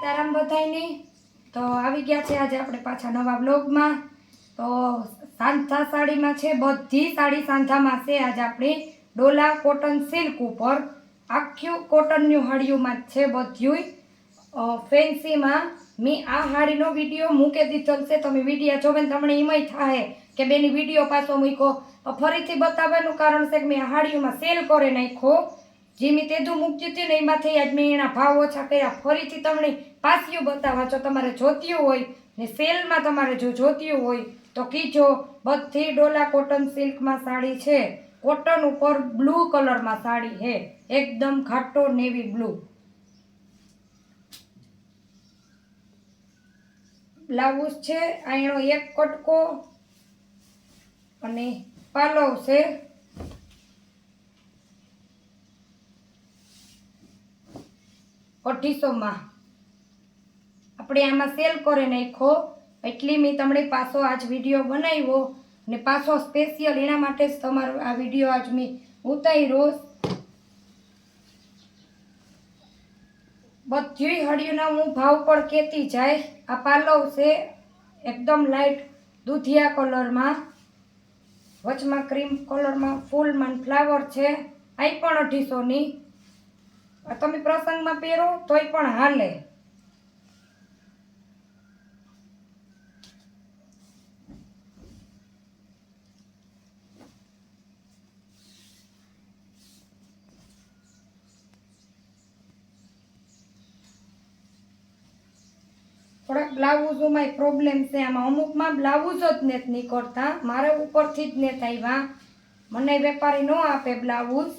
સીતારામ બધાયને। તો આવી ગયા છે આજે આપણે પાછા નવા બ્લોગમાં। તો સાંધા સાડીમાં છે, બધી સાડી સાંધામાં છે। આજે આપણે ડોલા કોટન સિલ્ક ઉપર આખું કોટનનું હાડીઓમાં છે બધુંય ફેન્સીમાં। મેં આ હાડીનો વિડીયો મૂકી દીધો છે, તમે વિડીયો જોવે ને તમને એમય થાય કે બેની વિડીયો પાછો મૂક્યો। તો ફરીથી બતાવવાનું કારણ છે કે મેં આ હાડીઓમાં સેલ કરી નાખ્યો। જે મેં તેદું મૂકતી હતી ને એમાંથી આજ મેં એના ભાવ ઓછા કર્યા। ફરીથી તમને પાછું બતાવવા, જો તમારે જોતી હોય ને સેલમાં તમારે જો જોતી હોય તો કીજો। બધી ડોલા કોટન સિલ્કમાં સાડી છે, કોટન ઉપર બ્લુ કલરમાં સાડી છે, એકદમ ઘાટો નેવી બ્લુ। બ્લાઉઝ છે આયનો એક કટકો અને પાલવ છે। $250 આપણે આમાં સેલ કરી નાખ્યો, એટલે મેં તમને પાછો આજ વિડીયો બનાવ્યો ને પાછો સ્પેશિયલ એના માટે જ તમારો આ વિડીયો આજ મેં ઉતાર્યો। બધી હળીઓના હું ભાવ પણ કહેતી જાય। આ પાલવ છે એકદમ લાઇટ દૂધિયા કલરમાં, વચમાં ક્રીમ કલરમાં ફૂલમાં ફ્લાવર છે। આ પણ 250ની। તમે પ્રસંગમાં પહેરો તોય પણ હાલે। થોડાક બ્લાઉઝોમાં પ્રોબ્લેમ છે, આમાં અમુકમાં બ્લાઉઝ જ નથી નીકળતા, મારે ઉપરથી જ નથી આવ્યા। મને વેપારી ન આપે બ્લાઉઝ,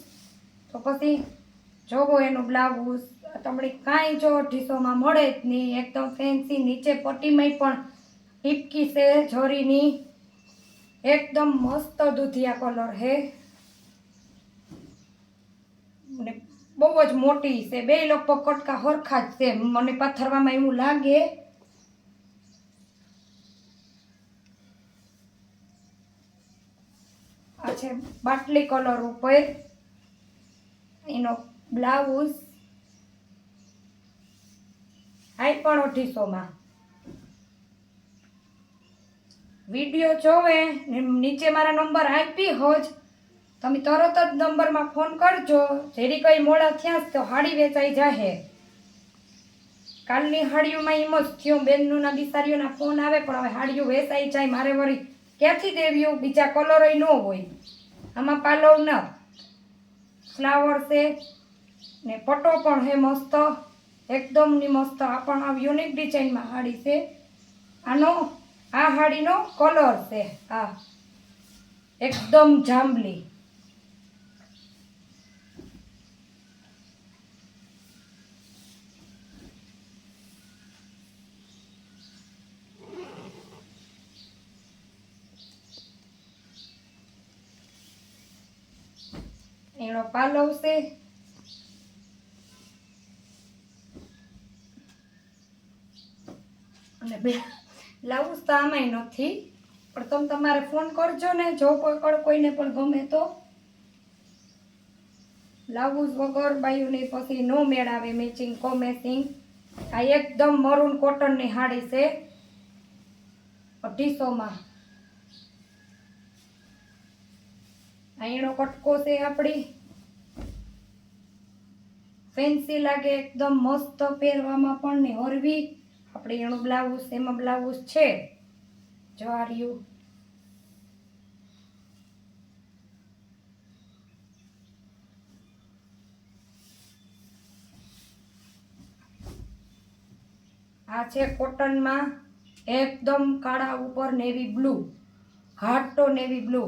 તો પછી જોવો એનું બ્લાઉઝ તમને કાંઈ જો 250માં મળે જ નહીં। એકદમ ફેન્સી, નીચે પટ્ટીમાં પણ ટીપકી છે જરીની, એકદમ મસ્ત દૂધિયા કલર છે ને બહુ જ મોટી છે। બે લગભગ કટકા હરખા જ છે, મને પાથરવામાં એવું લાગે। આ છે બાટલી કલર ઉપર એનો બ્લાઉઝ, આ પણ 250માં। વિડીયો જોવે ને નીચે મારા નંબર આપી હોજ, તમે તરત જ નંબરમાં ફોન કરજો। જેરી કઈ મોડા થયા તો હાડી વેચાઈ જાહે। કાલની હાડીઓમાં એમ જ થયું, બેનના બિસારીઓના ફોન આવે પણ હવે હાડીઓ વેચાઈ જાય, મારે વળી ક્યાંથી દેવ્યું, બીજા કલર ન હોય। આમાં પાલવ ન ફ્લાવર છે ને પટ્ટો પણ હે મસ્ત, એકદમ ની મસ્ત। આ પણ આ યુનિક ડિઝાઇનમાં હાડી છે। આનો આ હાડીનો કલર છે આ એકદમ જાંબલી। એનો પાલવ છે અને બ્લાઉઝ તો આમાંય નથી, પણ તમે તમારે ફોન કરજો ને જો કોઈને પણ ગમે તો। બ્લાઉઝ વગર બાયુને પછી નો મેળ આવે મેચિંગ કો મેચિંગ। આ એકદમ મરૂન કોટનની હાડી છે 250માં। અહીંનો કટકો છે આપણી, ફેન્સી લાગે એકદમ મસ્ત પહેરવામાં પણ ને હરવી। આપણે એનું બ્લાઉઝ, એમાં બ્લાઉઝ છે જો આ રહ્યું। આ છે કોટનમાં એકદમ કાળા ઉપર નેવી બ્લુ, ઘાટો નેવી બ્લુ,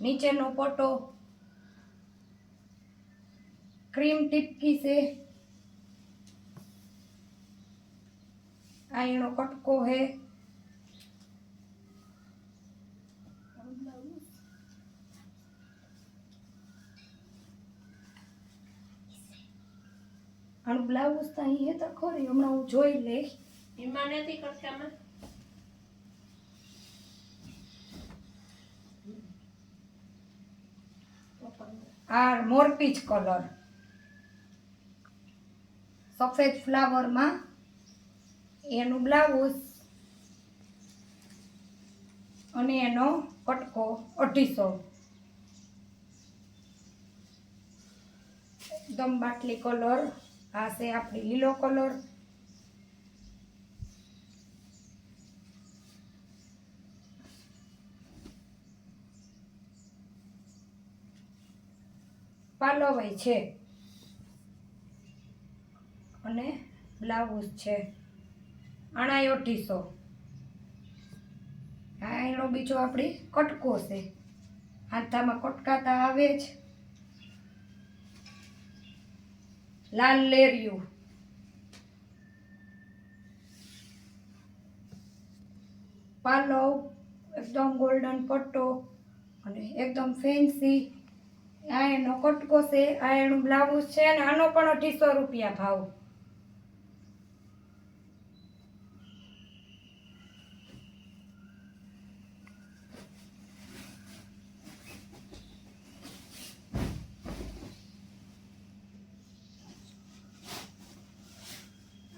નીચેનો પટ્ટો ક્રીમ ટીપકી છે। આ એનો કટકો છે, આનું બ્લાઉઝ તો અહીં હે તો ખરી, હમણાં હું જોઈ લઈશ। એમાં નથી કરતામાં આ મોરપીચ કલર સફેદ ફ્લાવરમાં એનું બ્લાઉઝ અને એનો કટકો 250. એકદમ બાટલી કલર. આ છે આપણી લીલો કલર. પાલવય છે અને બ્લાઉઝ છે. આણા 250. આ એનો બીજો આપણી કટકો છે. હાથામાં કટકાતા આવે જ. લાલ લેરિયું. પાલવ એકદમ ગોલ્ડન પટ્ટો અને એકદમ ફેન્સી. આ એનો કટકો છે. આ એનું બ્લાઉઝ છે અને આનો પણ 250 રૂપિયા ભાવ.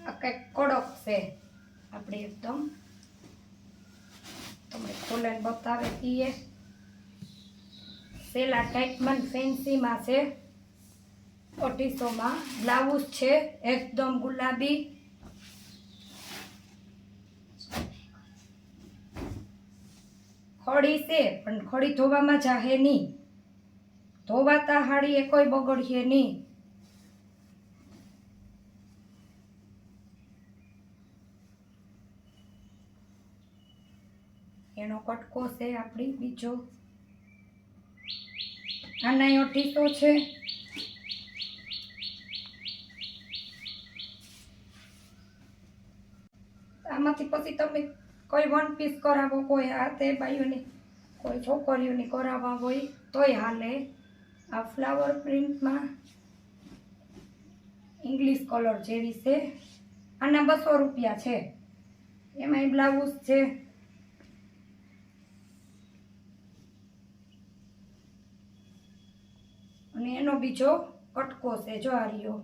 આ કંઈક કડક છે આપણે એકદમ. તમને ખોલીને બતાવે છીએ. સેલા ટાઈપમાં ફેન્સીમાં છે. 250 બ્લાઉઝ છે એકદમ ગુલાબી. ખડી છે પણ ખડી ધોવામાં જાહે નહીં. ધોવાતા હાડી એ કોઈ બગડીએ નહીં. એનો કટકો છે આપણી બીજો. આના 250 છે. આમાંથી પછી તમે કોઈ 1 પીસ કરાવો, કોઈ હાથે બાઈઓની, કોઈ છોકરીઓની કરાવવા હોય તોય હાલે. આ ફ્લાવર પ્રિન્ટમાં ઇંગ્લિશ કલર જેવી છે. આના 200 રૂપિયા છે. એમાંય બ્લાઉઝ છે. અને એનો બીજો કટકો છે. જો આ રહ્યો.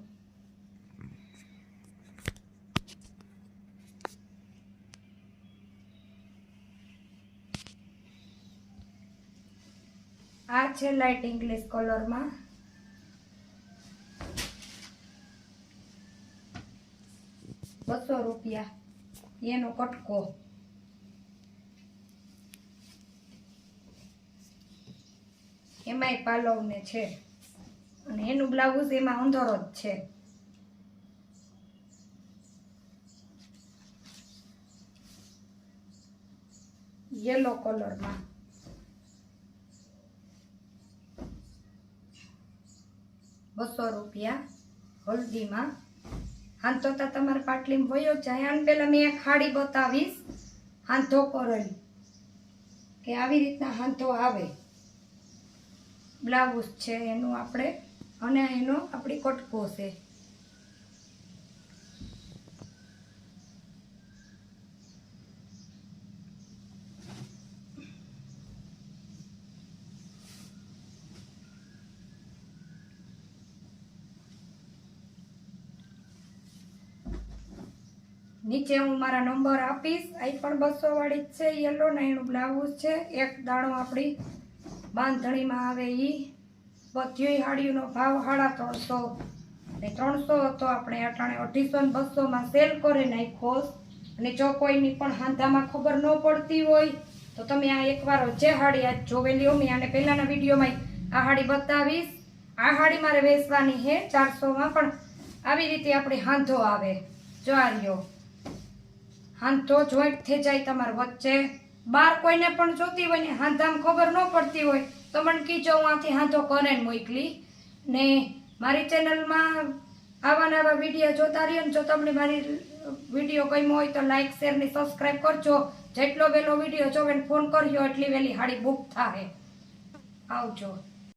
આ છે લાઇટ ઇંગ્લિશ કલરમાં. ₹200 એનો કટકો. એમાંય પાલવને છે અને એનું બ્લાઉઝ એમાં અંદરો જ છે. યલો કલરમાં. ₹200 હલ્દીમાં. હાંધો તો તમારે પાટલીમાં વયો જાય. આને પહેલા મેં એક ખાડી બતાવીશ હાંધો કરેલી કે આવી રીતના હાંધો આવે. બ્લાઉઝ છે એનું આપણે અને એનો આપણી કટકો છે. નીચે હું મારા નંબર આપીશ. આ પણ 200 વાળી જ છે. યલો ને એનું બ્લાઉઝ છે. એક દાણો આપણી બાંધણીમાં આવે ઈ. બધી હાડીઓનો ભાવ 350 ને 300 હતો. આપણે અટાણે 250 ને 200 સેલ કરી નાખ્યો. અને જો કોઈની પણ હાંધામાં ખબર ન પડતી હોય તો તમે આ એકવાર જે હાડી આજ જોવેલી હોય, મેં આને પહેલાના વિડીયોમાં આ હાડી બતાવીશ. આ હાડી મારે વેચવાની છે 400 પણ આવી રીતે આપણી હાંધો આવે. જો આ રહ્યો હાંધો જોઈન્ટ થઈ જાય તમારે વચ્ચે. બાર કોઈને પણ જોતી હોય ને હાંધામાં ખબર ન પડતી હોય તો મને કીજો, હું આથી હાંધો કરીને મોકલી. ને મારી ચેનલમાં આવા નવા વિડીયો જોતા રહ્યો ને જો તમને મારી વિડીયો ગમ્યો હોય તો લાઈક શેર ને સબસ્ક્રાઈબ કરજો. જેટલો વહેલો વિડીયો જોવે ને ફોન કરજો એટલી વહેલી હાડી બુક થાય. આવજો.